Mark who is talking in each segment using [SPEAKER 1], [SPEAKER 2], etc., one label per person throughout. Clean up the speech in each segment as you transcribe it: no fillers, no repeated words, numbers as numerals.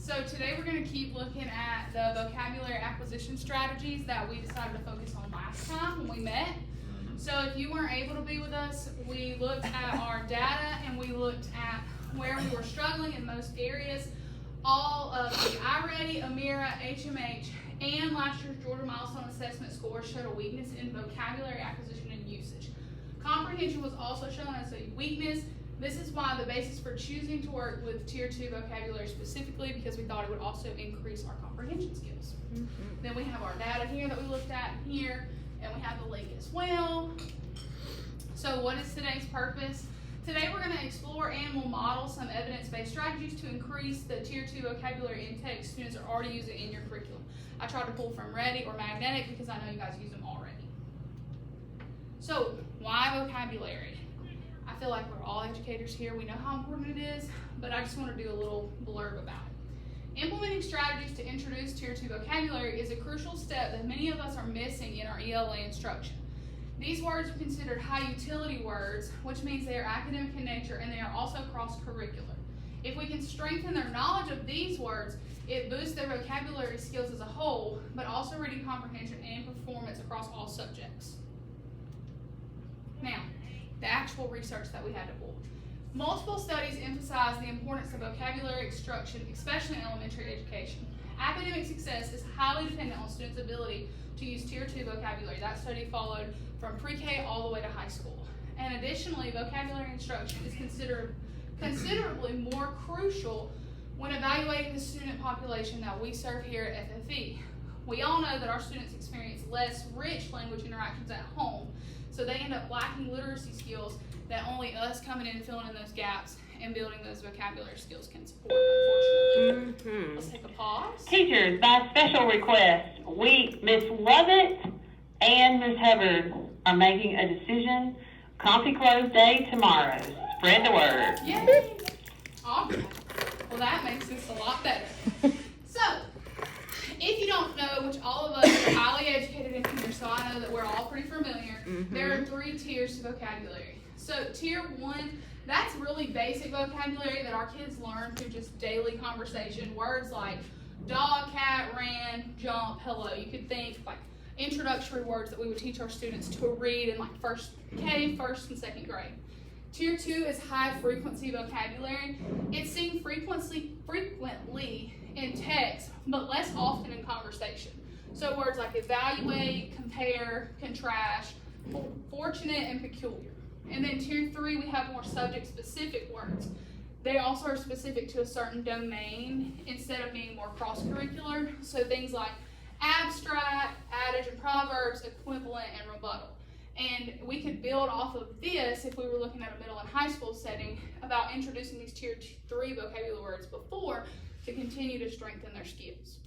[SPEAKER 1] So today we're going to keep looking at the vocabulary acquisition strategies that we decided to focus on last time when we met. So if you weren't able to be with us, we looked at our data and we looked at where we were struggling in most areas. All of the iReady, Amira, HMH, and last year's Georgia Milestone Assessment score showed a weakness in vocabulary acquisition and usage. Comprehension was also shown as a weakness. This is why the basis for choosing to work with Tier 2 vocabulary specifically, because we thought it would also increase our comprehension skills. Then we have our data here that we looked at here, and we have the link as well. So what is today's purpose? Today we're going to explore and we'll model some evidence-based strategies to increase the Tier 2 vocabulary intake students are already using in your curriculum. I tried to pull from Ready or Magnetic because I know you guys use them already. So why vocabulary? I feel like we're all educators here. We know how important it is, but I just want to do a little blurb about it. Implementing strategies to introduce Tier 2 vocabulary is a crucial step that many of us are missing in our ELA instruction. These words are considered high utility words, which means they are academic in nature and they are also cross-curricular. If we can strengthen their knowledge of these words, it boosts their vocabulary skills as a whole, but also reading comprehension and performance across all subjects. Now, the actual research that we had to pull. Multiple studies emphasize the importance of vocabulary instruction, especially in elementary education. Academic success is highly dependent on students' ability to use Tier 2 vocabulary. That study followed from pre-K all the way to high school. And additionally, vocabulary instruction is considerably more crucial when evaluating the student population that we serve here at FFE. We all know that our students experience less rich language interactions at home, so they end up lacking literacy skills that only us coming in and filling in those gaps and building those vocabulary skills can support, unfortunately. Let's take a pause.
[SPEAKER 2] Teachers, by special request, Ms. Lovett and Ms. Hubbard are making a decision. Coffee close day tomorrow. Spread the word.
[SPEAKER 1] Yay! All right. Well, that makes this a lot better. So, if you don't know, which all of us are highly educated in here, so I know that we're all pretty familiar, there are 3 tiers to vocabulary. So, Tier 1, that's really basic vocabulary that our kids learn through just daily conversation. Words like dog, cat, ran, jump, hello. You could think like introductory words that we would teach our students to read in like first and 2nd grade. Tier 2 is high frequency vocabulary. It's seen frequently in text, but less often in conversation. So words like evaluate, compare, contrast, fortunate, and peculiar. And then Tier 3, we have more subject-specific words. They also are specific to a certain domain instead of being more cross-curricular. So things like abstract, adage and proverbs, equivalent, and rebuttal. And we could build off of this if we were looking at a middle and high school setting about introducing these Tier 3 vocabulary words before to continue to strengthen their skills.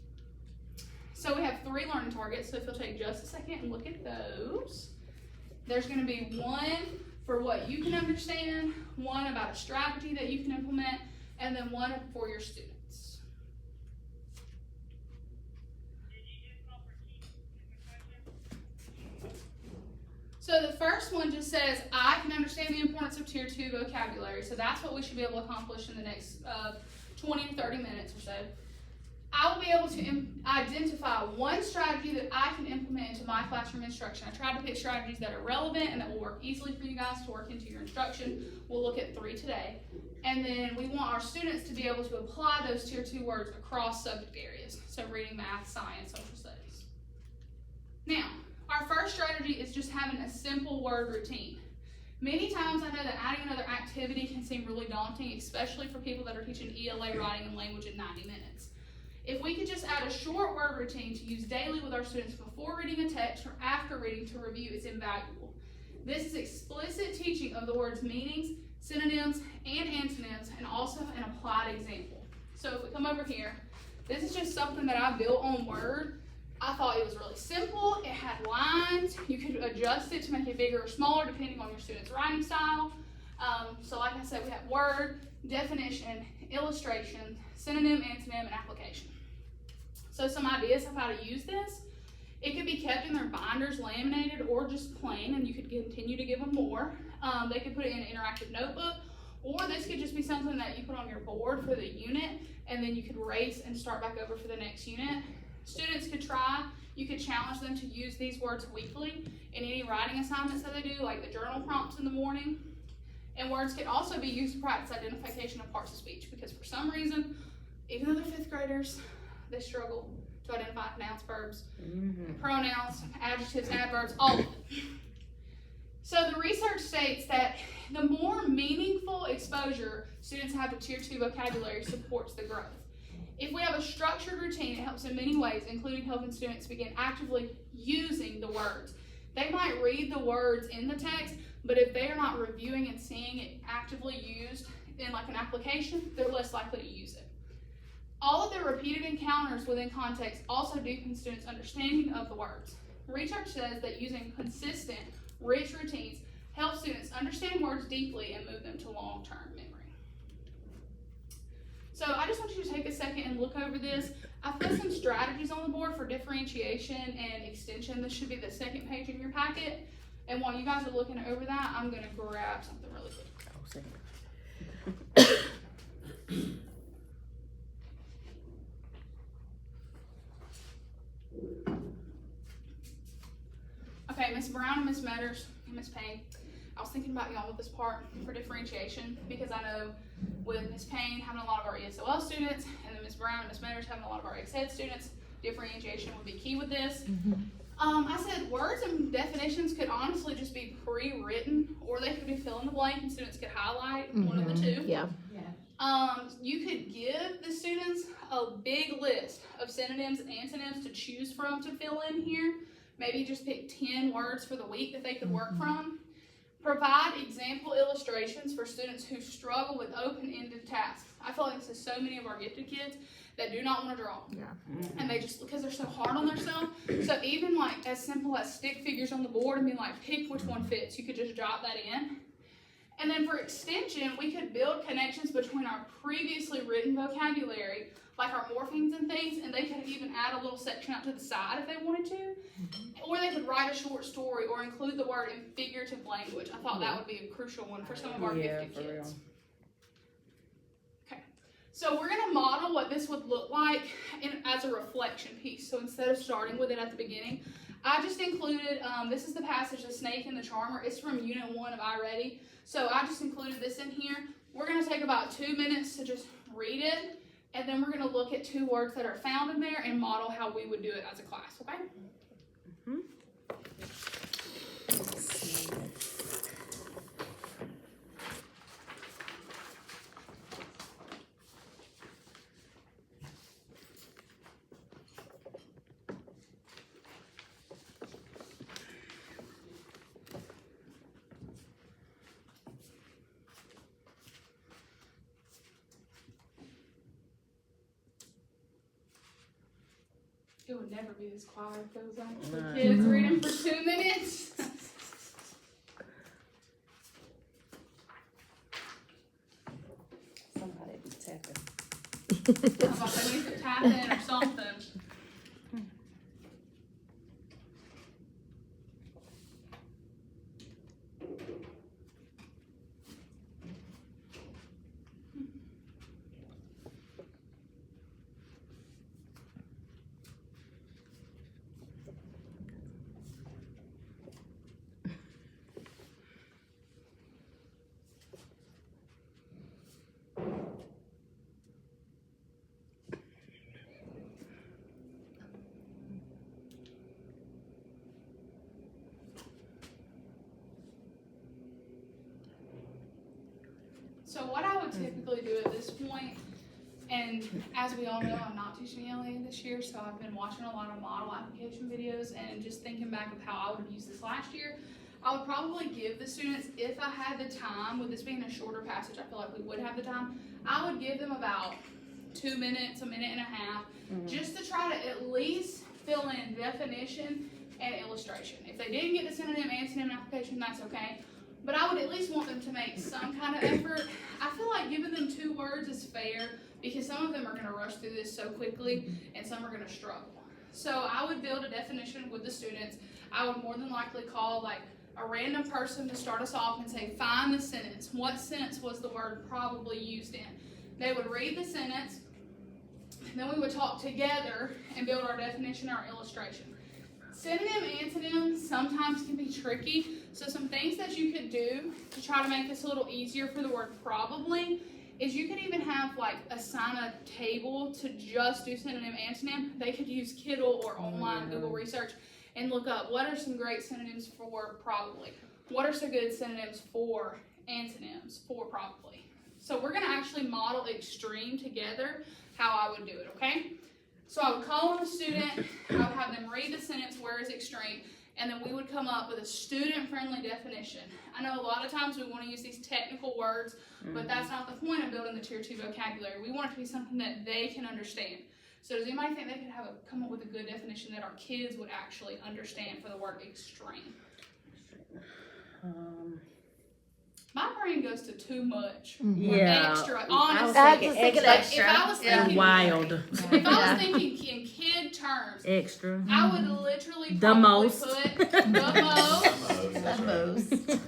[SPEAKER 1] So we have 3 learning targets, so if you'll take just a second and look at those. There's going to be 1 for what you can understand, 1 about a strategy that you can implement, and then 1 for your students. So the first one just says, I can understand the importance of Tier 2 vocabulary. So that's what we should be able to accomplish in the next 20 to 30 minutes or so. I will be able to identify 1 strategy that I can implement into my classroom instruction. I tried to pick strategies that are relevant and that will work easily for you guys to work into your instruction. We'll look at 3 today. And then we want our students to be able to apply those Tier 2 words across subject areas. So reading, math, science, social studies. Now, our first strategy is just having a simple word routine. Many times I know that adding another activity can seem really daunting, especially for people that are teaching ELA writing and language in 90 minutes. If we could just add a short word routine to use daily with our students before reading a text or after reading to review, it's invaluable. This is explicit teaching of the word's meanings, synonyms, and antonyms, and also an applied example. So if we come over here, this is just something that I built on Word. I thought it was really simple. It had lines. You could adjust it to make it bigger or smaller depending on your student's writing style. So like I said, we have word, definition, illustration, synonym, antonym, and application. So some ideas of how to use this. It could be kept in their binders, laminated, or just plain, and you could continue to give them more. They could put it in an interactive notebook, or this could just be something that you put on your board for the unit and then you could erase and start back over for the next unit. Students could try, you could challenge them to use these words weekly in any writing assignments that they do, like the journal prompts in the morning. And words could also be used to practice identification of parts of speech, because for some reason, even though they're fifth graders, they struggle to identify nouns, verbs, pronouns, adjectives, adverbs, all of it. So the research states that the more meaningful exposure students have to Tier 2 vocabulary supports the growth. If we have a structured routine, it helps in many ways, including helping students begin actively using the words. They might read the words in the text, but if they are not reviewing and seeing it actively used in like an application, they're less likely to use it. All of the repeated encounters within context also deepen students' understanding of the words. Research says that using consistent, rich routines helps students understand words deeply and move them to long-term memory. So I just want you to take a second and look over this. I put some strategies on the board for differentiation and extension. This should be the second page in your packet. And while you guys are looking over that, I'm going to grab something really quick. Okay, Miss Brown and Miss Metters and Miss Payne, I was thinking about y'all with this part for differentiation, because I know with Miss Payne having a lot of our ESOL students, and then Miss Brown and Miss Metters having a lot of our ex-ed students, differentiation would be key with this. I said words and definitions could honestly just be pre-written, or they could be fill in the blank and students could highlight one of the two.
[SPEAKER 3] Yeah.
[SPEAKER 1] You could give the students a big list of synonyms and antonyms to choose from to fill in here. Maybe just pick 10 words for the week that they could work from. Provide example illustrations for students who struggle with open-ended tasks. I feel like this is so many of our gifted kids that do not want to draw.
[SPEAKER 3] Yeah.
[SPEAKER 1] And they just, because they're so hard on themselves. So even like as simple as stick figures on the board and be like, pick which one fits. You could just jot that in. And then for extension, we could build connections between our previously written vocabulary, like our morphemes and things, and they could even add a little section out to the side if they wanted to. Or they could write a short story or include the word in figurative language. I thought that would be a crucial one for some of our gifted kids. Okay, so we're going to model what this would look like as a reflection piece. So instead of starting with it at the beginning, I just included, this is the passage, The Snake and the Charmer. It's from Unit 1 of iReady. So I just included this in here. We're going to take about 2 minutes to just read it, and then we're going to look at 2 words that are found in there and model how we would do it as a class, okay? It would never be this quiet if it was actually kids reading for 2 minutes.
[SPEAKER 4] Somebody be tapping.
[SPEAKER 1] I'm about to need to tap in or something. So what I would typically do at this point, and as we all know, I'm not teaching ELA this year, so I've been watching a lot of model application videos and just thinking back of how I would have used this last year. I would probably give the students, if I had the time, with this being a shorter passage, I feel like we would have the time, I would give them about 2 minutes, a minute and a half, just to try to at least fill in definition and illustration. If they didn't get the synonym and synonym application, that's okay. But I would at least want them to make some kind of effort. I feel like giving them 2 words is fair, because some of them are going to rush through this so quickly and some are going to struggle. So I would build a definition with the students. I would more than likely call like a random person to start us off and say, find the sentence. What sentence was the word probably used in? They would read the sentence, Then we would talk together and build our definition, our illustration. Synonym, antonym sometimes can be tricky. So some things that you could do to try to make this a little easier for the word probably is you could even have like assign a table to just do synonym, antonym. They could use Kiddle or online Google research and look up what are some great synonyms for probably. What are some good synonyms for antonyms for probably. So we're going to actually model extreme together how I would do it, okay? So I would call on the student, I would have them read the sentence, where is extreme, and then we would come up with a student-friendly definition. I know a lot of times we want to use these technical words, but that's not the point of building the Tier 2 vocabulary. We want it to be something that they can understand. So does anybody think they could come up with a good definition that our kids would actually understand for the word extreme? My brain goes to too much.
[SPEAKER 3] Yeah.
[SPEAKER 1] Extra.
[SPEAKER 3] I was
[SPEAKER 1] Honestly.
[SPEAKER 3] thinking
[SPEAKER 1] If I was thinking
[SPEAKER 3] wild.
[SPEAKER 1] If I was thinking in kid terms,
[SPEAKER 3] Extra.
[SPEAKER 1] I would literally
[SPEAKER 3] The
[SPEAKER 1] probably
[SPEAKER 3] most.
[SPEAKER 1] put the
[SPEAKER 5] That's right.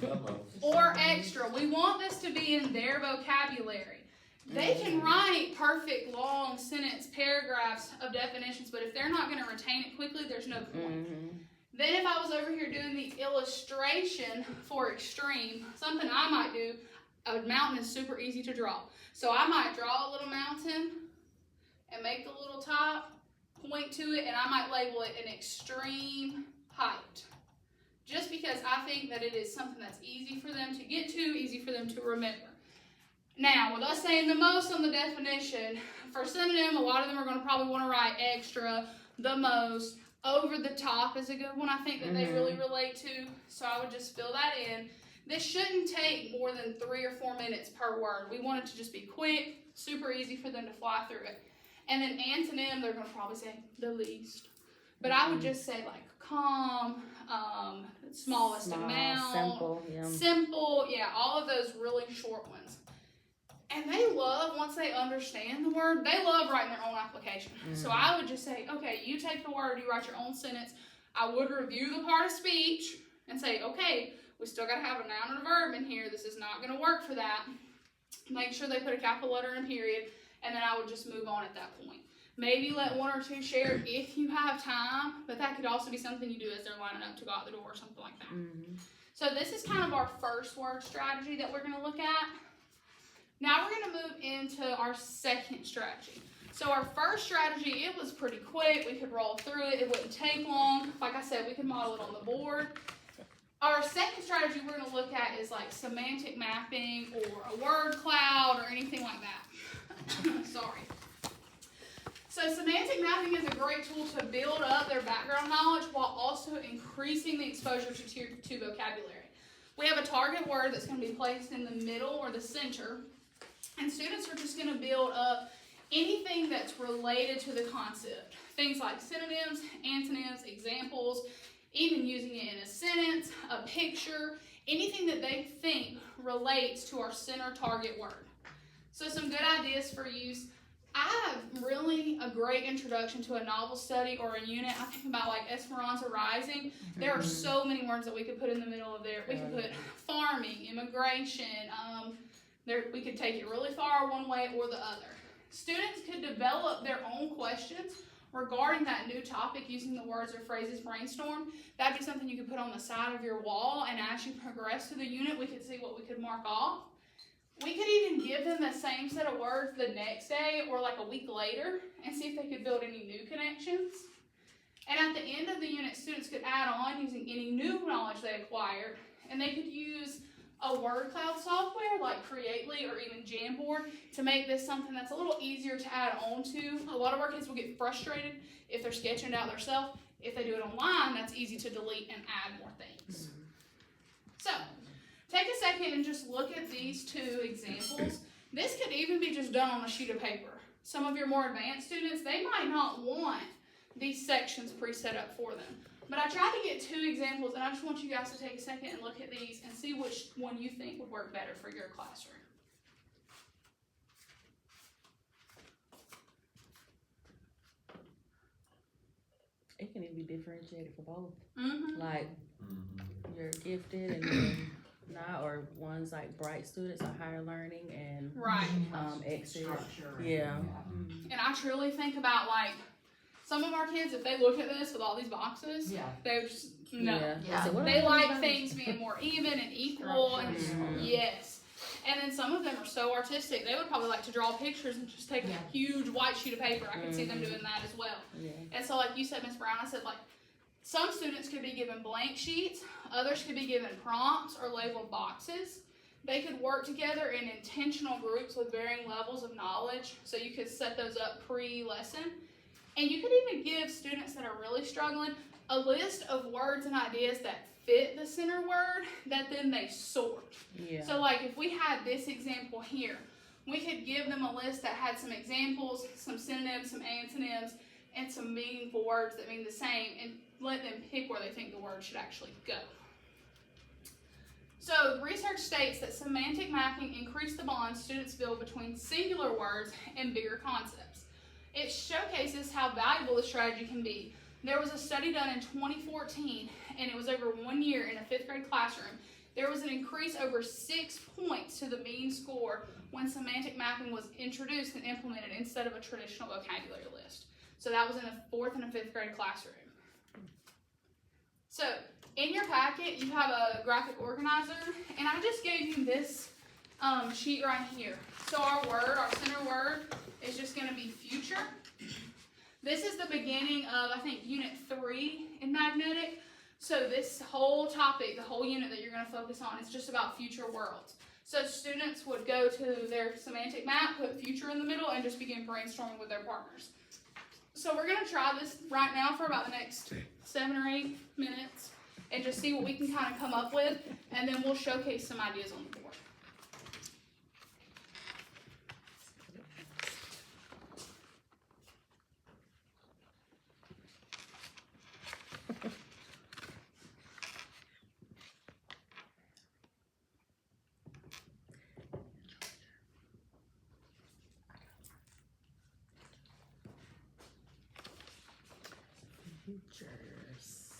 [SPEAKER 1] or extra. We want this to be in their vocabulary. They can write perfect long sentence paragraphs of definitions, but if they're not going to retain it quickly, there's no point. Then if I was over here doing the illustration for extreme, something I might do, a mountain is super easy to draw. So I might draw a little mountain and make the little top, point to it, and I might label it an extreme height. Just because I think that it is something that's easy for them to get to, easy for them to remember. Now, with us saying the most on the definition, for synonym, a lot of them are going to probably want to write extra, the most. Over the top is a good one, I think, that they really relate to. So I would just fill that in. This shouldn't take more than 3 or 4 minutes per word. We want it to just be quick, super easy for them to fly through it. And then antonym, they're going to probably say the least. But I would just say like calm, smallest amount, simple, yeah, all of those really short ones. And they love, once they understand the word, they love writing their own application. So I would just say, okay, you take the word, you write your own sentence. I would review the part of speech and say, okay, we still got to have a noun and a verb in here. This is not going to work for that. Make sure they put a capital letter and a period, and then I would just move on at that point. Maybe let 1 or 2 share if you have time, but that could also be something you do as they're lining up to go out the door or something like that. So this is kind of our first word strategy that we're going to look at. Now we're going to move into our second strategy. So our first strategy, it was pretty quick. We could roll through it. It wouldn't take long. Like I said, we could model it on the board. Our second strategy we're going to look at is like semantic mapping or a word cloud or anything like that. Sorry. So semantic mapping is a great tool to build up their background knowledge while also increasing the exposure to Tier 2 vocabulary. We have a target word that's going to be placed in the middle or the center. And students are just going to build up anything that's related to the concept. Things like synonyms, antonyms, examples, even using it in a sentence, a picture, anything that they think relates to our center target word. So some good ideas for use. I have really a great introduction to a novel study or a unit. I think about like Esperanza Rising. There are so many words that we could put in the middle of there. We could put farming, immigration, we could take it really far one way or the other. Students could develop their own questions regarding that new topic using the words or phrases brainstorm. That'd be something you could put on the side of your wall, and as you progress through the unit, we could see what we could mark off. We could even give them the same set of words the next day or like a week later and see if they could build any new connections. And at the end of the unit, students could add on using any new knowledge they acquired, and they could use a word cloud software like Creately or even Jamboard to make this something that's a little easier to add on to. A lot of our kids will get frustrated if they're sketching it out themselves. If they do it online, that's easy to delete and add more things. So, take a second and just look at these 2 examples. This could even be just done on a sheet of paper. Some of your more advanced students, they might not want these sections pre-set up for them. But I tried to get 2 examples, and I just want you guys to take a second and look at these and see which one you think would work better for your classroom.
[SPEAKER 3] It can even be differentiated for both.
[SPEAKER 1] Mm-hmm.
[SPEAKER 3] Like, you're gifted and then not, or one's like bright students are higher learning and
[SPEAKER 1] Right.
[SPEAKER 3] exit.
[SPEAKER 6] Structure.
[SPEAKER 3] Yeah.
[SPEAKER 1] And I truly think about, like, some of our kids, if they look at this with all these boxes, they would just, no.
[SPEAKER 3] Yeah. So what
[SPEAKER 1] They
[SPEAKER 3] are we
[SPEAKER 1] like
[SPEAKER 3] doing?
[SPEAKER 1] things being more even and equal, and yes. And then some of them are so artistic, they would probably like to draw pictures and just take a huge white sheet of paper. I could see them doing that as well.
[SPEAKER 3] Yeah.
[SPEAKER 1] And so, like you said, Miss Brown, I said, like, some students could be given blank sheets, others could be given prompts or labeled boxes. They could work together in intentional groups with varying levels of knowledge, so you could set those up pre-lesson. And you could even give students that are really struggling a list of words and ideas that fit the center word that then they sort.
[SPEAKER 3] Yeah.
[SPEAKER 1] So, like, if we had this example here, we could give them a list that had some examples, some synonyms, some antonyms, and some meaningful words that mean the same, and let them pick where they think the word should actually go. So, research states that semantic mapping increases the bonds students build between singular words and bigger concepts. It showcases how valuable the strategy can be. There was a study done in 2014, and it was over 1 year in a 5th grade classroom. There was an increase over 6 points to the mean score when semantic mapping was introduced and implemented instead of a traditional vocabulary list. So that was in a 4th and a 5th grade classroom. So in your packet, you have a graphic organizer, and I just gave you this sheet right here. So our center word is just going to be future. This is the beginning of, I think, Unit 3 in magnetic. So this whole topic, the whole unit that you're going to focus on, is just about future worlds. So students would go to their semantic map, put future in the middle, and just begin brainstorming with their partners. So we're going to try this right now for about the next 7 or 8 minutes and just see what we can kind of come up with, and then we'll showcase some ideas on the board.
[SPEAKER 3] Futures.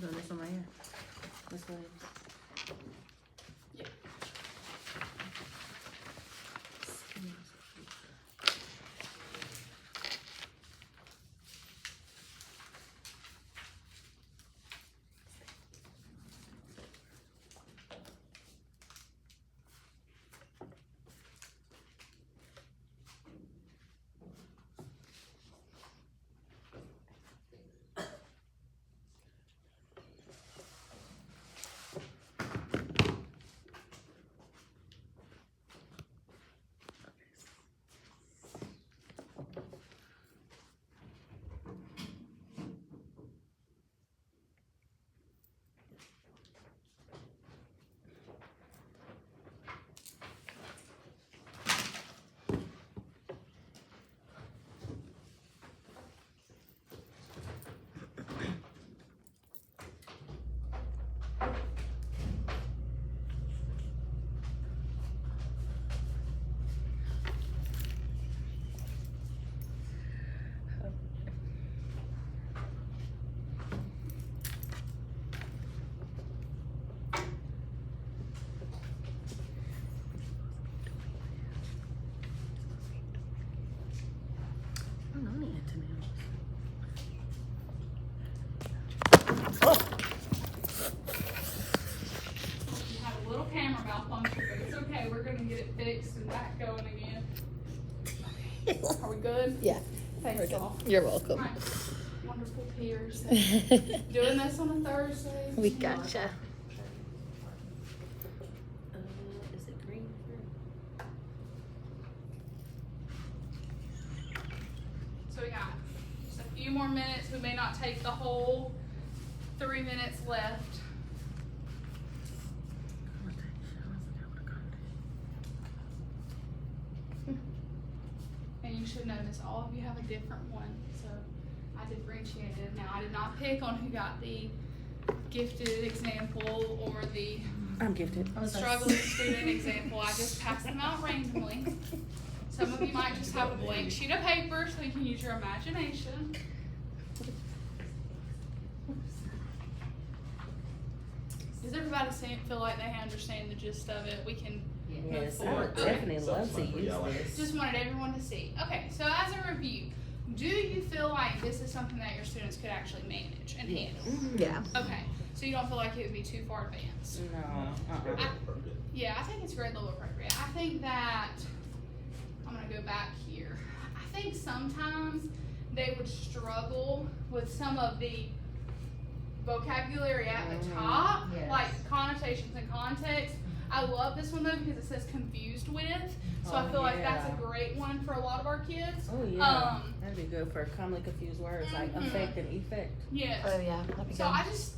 [SPEAKER 3] Doing this one right here. This way.
[SPEAKER 1] Yeah.
[SPEAKER 3] I don't know any antonyms.
[SPEAKER 1] You had a little camera malfunction, but it's okay. We're going to get it fixed and back going again. Are we good?
[SPEAKER 4] Yeah.
[SPEAKER 1] Thanks, all.
[SPEAKER 4] You're welcome.
[SPEAKER 1] Right. Wonderful peers. Doing this on a Thursday.
[SPEAKER 4] We gotcha.
[SPEAKER 3] Is it green?
[SPEAKER 1] So we got just a few more minutes. We may not take the whole 3 minutes left. And you should notice all of you have a different one. So I differentiated. Now I did not pick on who got the gifted example or the
[SPEAKER 3] I'm gifted.
[SPEAKER 1] struggling student example. I just passed them out randomly. Some of you might just have a blank sheet of paper so you can use your imagination. Does everybody feel like they understand the gist of it? We can
[SPEAKER 3] Yes, I
[SPEAKER 1] forward.
[SPEAKER 3] would
[SPEAKER 1] Okay.
[SPEAKER 3] definitely love to use this.
[SPEAKER 1] Just wanted everyone to see. Okay, so as a review, do you feel like this is something that your students could actually manage and handle?
[SPEAKER 5] Yeah.
[SPEAKER 1] Okay, so you don't feel like it would be too far advanced?
[SPEAKER 3] No,
[SPEAKER 1] Yeah, I think it's grade level appropriate. I think that, I'm gonna go back here. I think sometimes they would struggle with some of the vocabulary at the top,
[SPEAKER 3] yes.
[SPEAKER 1] like connotations and context. I love this one though because it says confused with, so I
[SPEAKER 3] Oh,
[SPEAKER 1] feel like that's a
[SPEAKER 3] yeah.
[SPEAKER 1] great one for a lot of our kids.
[SPEAKER 3] Oh, yeah. That'd be good for commonly confused words like
[SPEAKER 1] Mhm.
[SPEAKER 3] affect and effect.
[SPEAKER 1] Yes.
[SPEAKER 5] Oh yeah. That'd be
[SPEAKER 1] So
[SPEAKER 5] good.
[SPEAKER 1] I just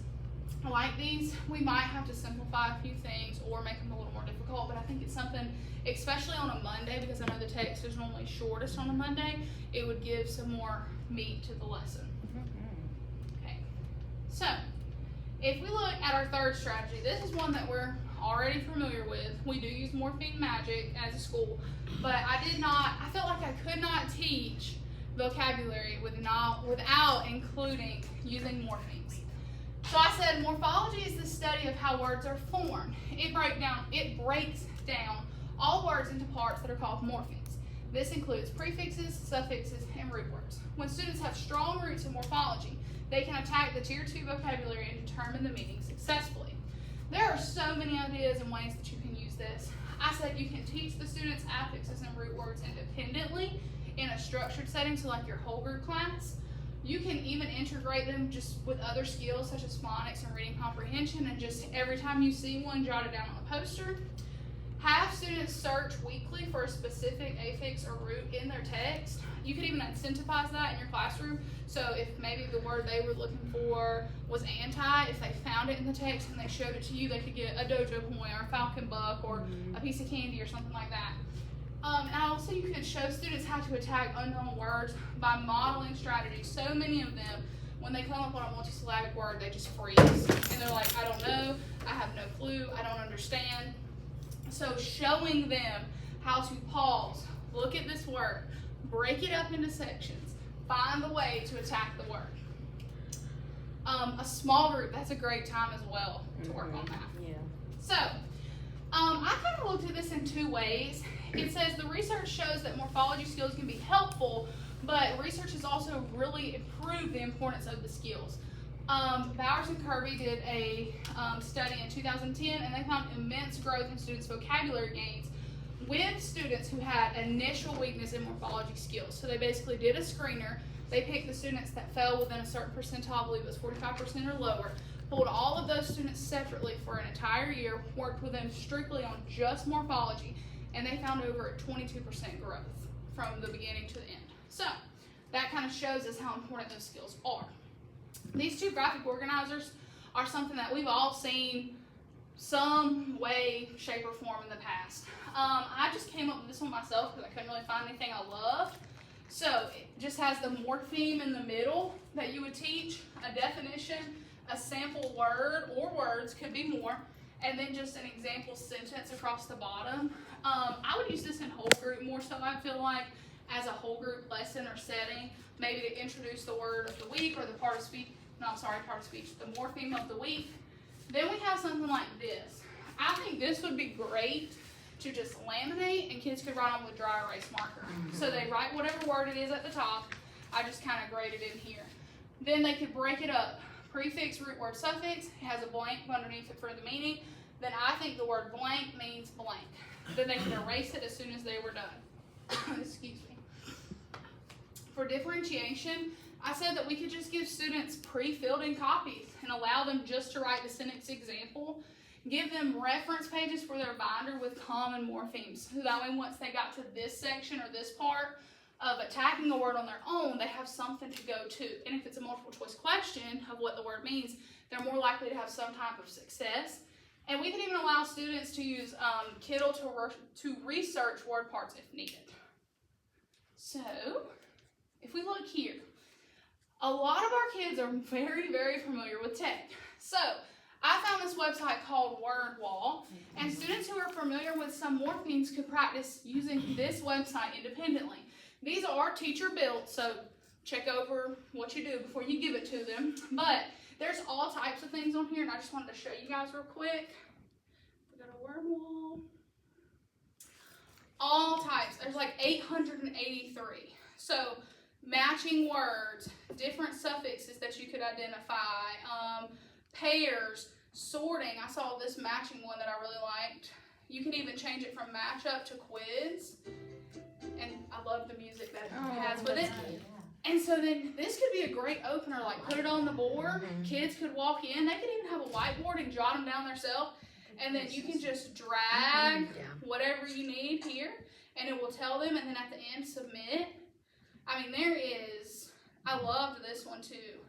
[SPEAKER 1] like these. We might have to simplify a few things or make them a little more difficult, but I think it's something, especially on a Monday, because I know the text is normally shortest on a Monday, it would give some more meat to the lesson. Okay. So, if we look at our third strategy, this is one that we're already familiar with. We do use morpheme magic as a school, but I felt like I could not teach vocabulary without including using morphemes. So I said morphology is the study of how words are formed. It breaks down all words into parts that are called morphemes. This includes prefixes, suffixes, and root words. When students have strong roots in morphology, they can attack the Tier 2 vocabulary and determine the meaning successfully. There are so many ideas and ways that you can use this. I said you can teach the students affixes and root words independently in a structured setting, so like your whole group class. You can even integrate them just with other skills such as phonics and reading comprehension, and just every time you see one, jot it down on a poster. Have students search weekly for a specific affix or root in their text. You could even incentivize that in your classroom. So if maybe the word they were looking for was anti, if they found it in the text and they showed it to you, they could get a dojo point or a falcon buck or a piece of candy or something like that. And also you could show students how to attack unknown words by modeling strategies. So many of them, when they come up on a multisyllabic word, they just freeze. And they're like, I don't know, I have no clue, I don't understand. So showing them how to pause, look at this word, break it up into sections, find the way to attack the word. A small group, that's a great time as well to work on that.
[SPEAKER 3] Yeah.
[SPEAKER 1] So, I kind of looked at this in two ways. It says the research shows that morphology skills can be helpful, but research has also really improved the importance of the skills. Bowers and Kirby did a study in 2010, and they found immense growth in students' vocabulary gains with students who had initial weakness in morphology skills. So they basically did a screener. They picked the students that fell within a certain percentile, I believe it was 45% or lower, pulled all of those students separately for an entire year, worked with them strictly on just morphology, and they found over a 22% growth from the beginning to the end. So that kind of shows us how important those skills are. These two graphic organizers are something that we've all seen some way, shape, or form in the past. I just came up with this one myself because I couldn't really find anything I loved. So it just has the morpheme in the middle that you would teach, a definition, a sample word or words, could be more, and then just an example sentence across the bottom. I would use this in whole group more so, I feel like, as a whole group lesson or setting, maybe to introduce the word of the week or the part of speech, the morpheme of the week. Then we have something like this. I think this would be great to just laminate and kids could write on with dry erase marker. So they write whatever word it is at the top. I just kind of grade it in here. Then they could break it up. Prefix, root word, suffix. It has a blank underneath it for the meaning. Then I think the word blank means blank. Then they could erase it as soon as they were done. Excuse me. For differentiation, I said that we could just give students pre-filled in copies and allow them just to write the sentence example. Give them reference pages for their binder with common morphemes. So that way once they got to this section or this part of attacking a word on their own, they have something to go to. And if it's a multiple choice question of what the word means, they're more likely to have some type of success. And we can even allow students to use Kiddle to research word parts if needed. So, if we look here, a lot of our kids are very, very familiar with tech. So, I found this website called WordWall, and students who are familiar with some morphemes could practice using this website independently. These are teacher built, so check over what you do before you give it to them. But there's all types of things on here, and I just wanted to show you guys real quick. We got a WordWall. types. There's like 883. So matching words, different suffixes that you could identify, pairs, sorting. I saw this matching one that I really liked. You can even change it from matchup to quiz. And I love the music that it has with it. And so then this could be a great opener, like put it on the board. Kids could walk in. They could even have a whiteboard and jot them down themselves. And then you can just drag whatever you need here, and it will tell them, and then at the end, submit. I mean, I loved this one too.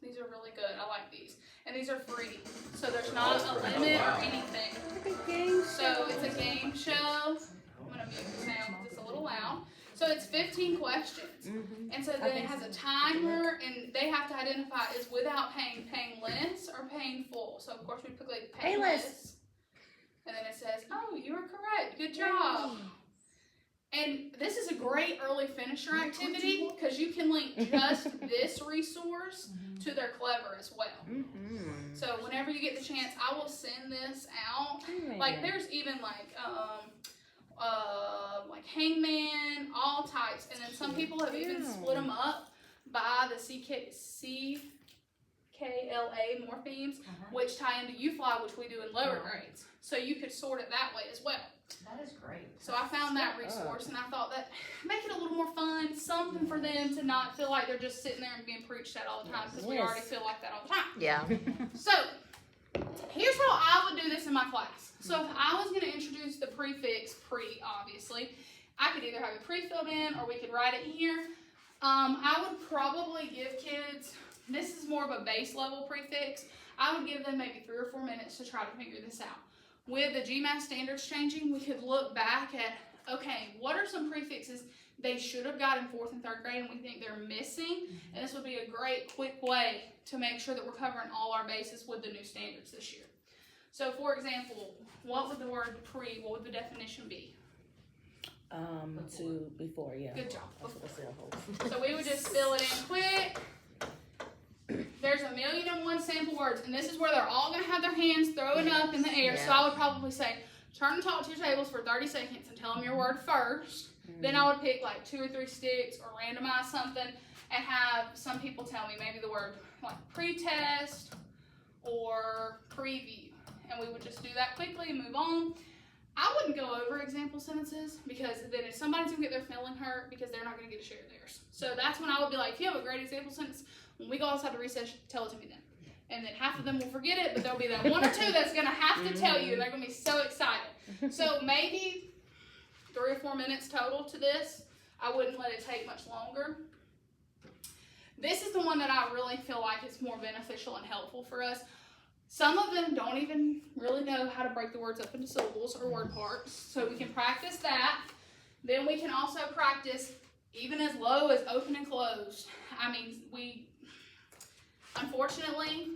[SPEAKER 1] These are really good. I like these. And these are free. So there's not a limit or anything. So it's a game show. I'm going to mute the sound because it's a little loud. So it's 15 questions. And so then it has a timer, and they have to identify is without paying less or paying full. So of course we put like payless. And then it says, oh, you are correct. Good job. And this is a great early finisher activity because you can link just this resource to their Clever as well. So whenever you get the chance, I will send this out. Like there's even like Hangman, all types, and then some people have even split them up by the CKLA morphemes, which tie into UFly, which we do in lower grades. So you could sort it that way as well.
[SPEAKER 5] That is great.
[SPEAKER 1] So I found that resource, and I thought that make it a little more fun, something for them to not feel like they're just sitting there and being preached at all the time, because we already feel like that all the time.
[SPEAKER 3] Yeah.
[SPEAKER 1] So here's how I would do this in my class. So if I was going to introduce the prefix, obviously, I could either have it pre-filled in or we could write it here. I would probably give kids, this is more of a base level prefix, I would give them maybe 3 or 4 minutes to try to figure this out. With the GMAT standards changing, we could look back at, okay, what are some prefixes they should have got in 4th and 3rd grade and we think they're missing? And this would be a great quick way to make sure that we're covering all our bases with the new standards this year. So for example, what would the word what would the definition be?
[SPEAKER 4] To before, yeah.
[SPEAKER 1] Good job. So we would just fill it in quick. There's 1,000,001 sample words, and this is where they're all going to have their hands throwing up in the air. So I would probably say, turn and talk to your tables for 30 seconds and tell them your word first. Then I would pick like 2 or 3 sticks or randomize something and have some people tell me maybe the word like pre-test or preview. And we would just do that quickly and move on. I wouldn't go over example sentences because then if somebody's going to get their feeling hurt because they're not going to get to share theirs. So that's when I would be like, if you have a great example sentence, when we go outside the recess, tell it to me then. And then half of them will forget it, but there'll be that 1 or 2 that's going to have to tell you, and they're going to be so excited. So maybe 3 or 4 minutes total to this. I wouldn't let it take much longer. This is the one that I really feel like is more beneficial and helpful for us. Some of them don't even really know how to break the words up into syllables or word parts, so we can practice that. Then we can also practice even as low as open and closed. I mean, unfortunately,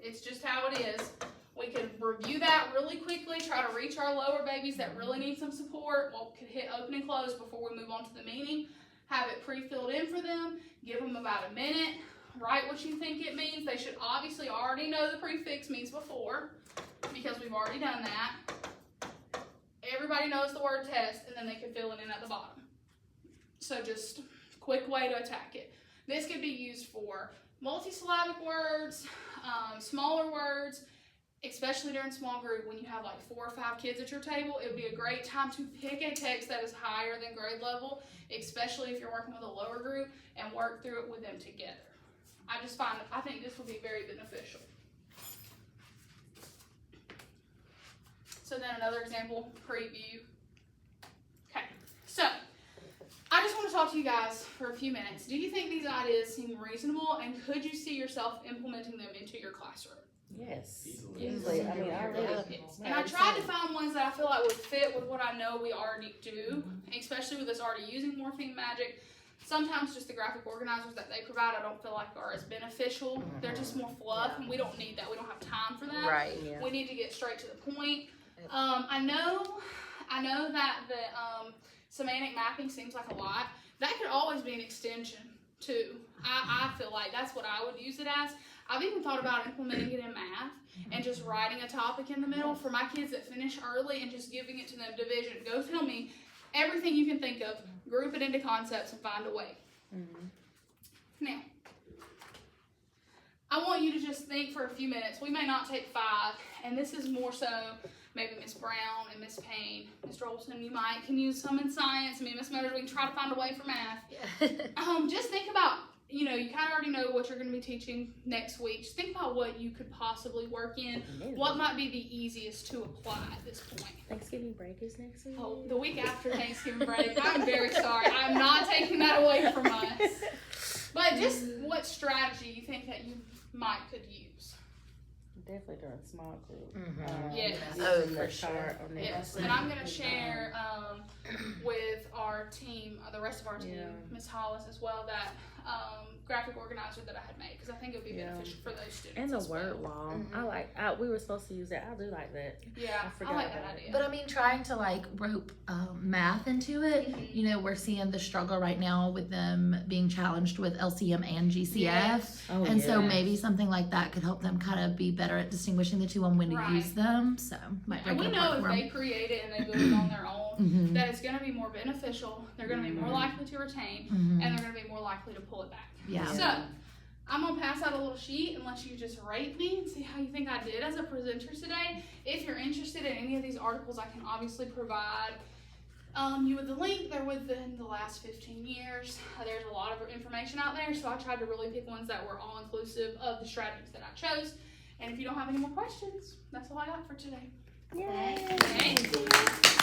[SPEAKER 1] it's just how it is. We could review that really quickly, try to reach our lower babies that really need some support. We could hit open and close before we move on to the meaning, have it pre-filled in for them, give them about a minute, write what you think it means. They should obviously already know the prefix means before because we've already done that. Everybody knows the word test, and then they can fill it in at the bottom. So just quick way to attack it. This could be used for multisyllabic words, smaller words, especially during small group when you have like 4 or 5 kids at your table. It would be a great time to pick a text that is higher than grade level, especially if you're working with a lower group, and work through it with them together. I think this will be very beneficial. So then another example, preview. Okay, so I just want to talk to you guys for a few minutes. Do you think these ideas seem reasonable, and could you see yourself implementing them into your classroom?
[SPEAKER 4] Yes.
[SPEAKER 3] Easily.
[SPEAKER 4] I mean, I really.
[SPEAKER 1] And I tried to find ones that I feel like would fit with what I know we already do, especially with us already using Morpheme Magic. Sometimes just the graphic organizers that they provide I don't feel like are as beneficial. They're just more fluff, and we don't need that. We don't have time for that.
[SPEAKER 3] Right. Yeah.
[SPEAKER 1] We need to get straight to the point. I know that the semantic mapping seems like a lot. That could always be an extension too. I feel like that's what I would use it as. I've even thought about implementing it in math and just writing a topic in the middle for my kids that finish early and just giving it to them division. Go tell me everything you can think of, group it into concepts and find a way. Now, I want you to just think for a few minutes. We may not take 5, and this is more so maybe Miss Brown and Miss Payne. Mr. Olson, you can use some in science. I mean, Miss Motors, we can try to find a way for math. Just think about, you kind of already know what you're going to be teaching next week. Just think about what you could possibly work in. What might be the easiest to apply at this point?
[SPEAKER 3] Thanksgiving break is next week.
[SPEAKER 1] Oh, the week after Thanksgiving break. I'm very sorry. I'm not taking that away from us. But just what strategy you think that you could use?
[SPEAKER 3] Definitely during small group.
[SPEAKER 1] Yes.
[SPEAKER 4] Oh, for sure.
[SPEAKER 1] Yes, and I'm gonna share with our team, the rest of our team, Miss Hollis as well, that graphic organizer that I had made, because I think it would be beneficial for those students.
[SPEAKER 3] And the
[SPEAKER 1] as well.
[SPEAKER 3] word wall. We were supposed to use that. I do like that.
[SPEAKER 1] Yeah, I like that idea.
[SPEAKER 5] But I mean, trying to like rope math into it, we're seeing the struggle right now with them being challenged with LCM and GCF.
[SPEAKER 1] Yes.
[SPEAKER 3] Oh,
[SPEAKER 5] And so maybe something like that could help them kind of be better at distinguishing the two on when to
[SPEAKER 1] Right.
[SPEAKER 5] use them. So might
[SPEAKER 1] And
[SPEAKER 5] break
[SPEAKER 1] we
[SPEAKER 5] it
[SPEAKER 1] know
[SPEAKER 5] apart
[SPEAKER 1] if
[SPEAKER 5] for
[SPEAKER 1] they
[SPEAKER 5] them.
[SPEAKER 1] create it and they build it on their own,
[SPEAKER 5] Mhm.
[SPEAKER 1] that it's going to be more beneficial. They're going to be more likely to retain,
[SPEAKER 5] Mhm.
[SPEAKER 1] and they're going to be more likely to pull it back.
[SPEAKER 5] Yeah.
[SPEAKER 1] So, I'm going to pass out a little sheet and let you just rate me and see how you think I did as a presenter today. If you're interested in any of these articles, I can obviously provide you with the link. They're within the last 15 years. There's a lot of information out there, so I tried to really pick ones that were all inclusive of the strategies that I chose. And if you don't have any more questions, that's all I got for today.
[SPEAKER 3] Yay!
[SPEAKER 1] Thank you.